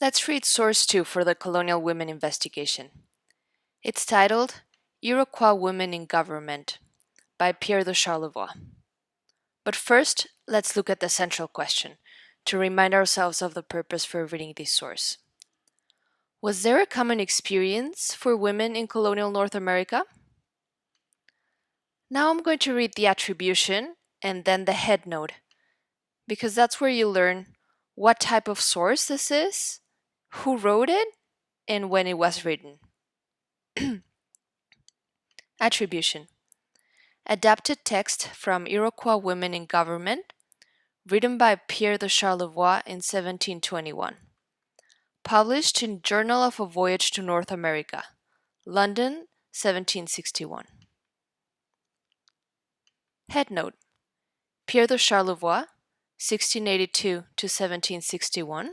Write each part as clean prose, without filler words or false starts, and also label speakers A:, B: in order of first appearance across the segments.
A: Let's read source 2 for the Colonial Women investigation. It's titled Iroquois Women in Government by Pierre de Charlevoix. But first, let's look at the central question to remind ourselves of the purpose for reading this source. Was there a common experience for women in colonial North America? Now I'm going to read the attribution and then the headnote, because that's where you learn what type of source this is, who wrote it, and when it was written. Attribution. Adapted text from Iroquois Women in Government, written by Pierre de Charlevoix in 1721. Published in Journal of a Voyage to North America, London, 1761. Headnote. Pierre de Charlevoix, 1682 to 1761,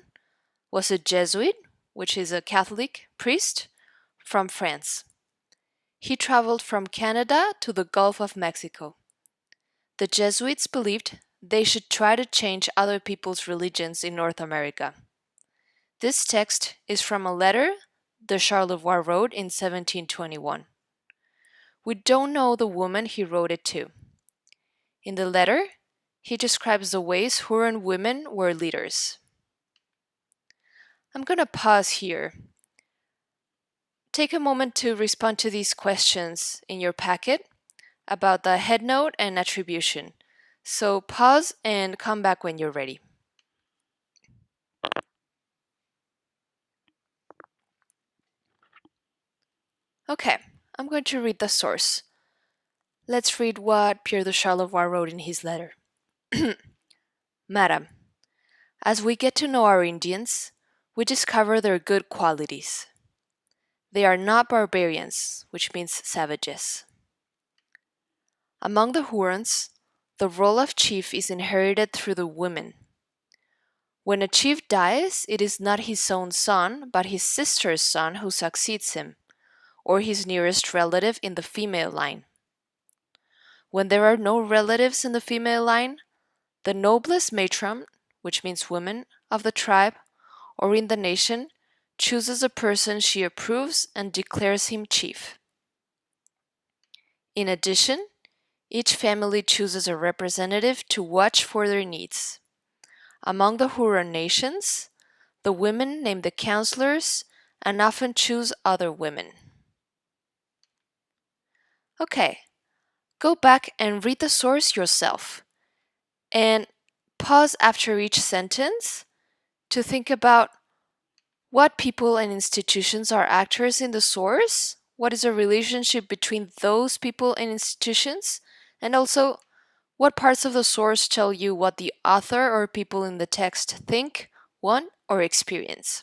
A: was a Jesuit, which is a Catholic priest, from France. He traveled from Canada to the Gulf of Mexico. The Jesuits believed they should try to change other people's religions in North America. This text is from a letter de Charlevoix wrote in 1721. We don't know the woman he wrote it to. In the letter, he describes the ways Huron women were leaders. I'm going to pause here. Take a moment to respond to these questions in your packet about the headnote and attribution. So pause and come back when you're ready. Okay, I'm going to read the source. Let's read what Pierre de Charlevoix wrote in his letter. Madam, as we get to know our Indians, we discover their good qualities. They are not barbarians, which means savages. Among the Hurons, the role of chief is inherited through the women. When a chief dies, it is not his own son, but his sister's son who succeeds him, or his nearest relative in the female line. When there are no relatives in the female line, the noblest matron, which means woman, of the tribe or in the nation, chooses a person she approves and declares him chief. In addition, each family chooses a representative to watch for their needs. Among the Huron nations, the women name the counselors and often choose other women. Okay, go back and read the source yourself, and pause after each sentence to think about what people and institutions are actors in the source, what is the relationship between those people and institutions, and also what parts of the source tell you what the author or people in the text think, want, or experience.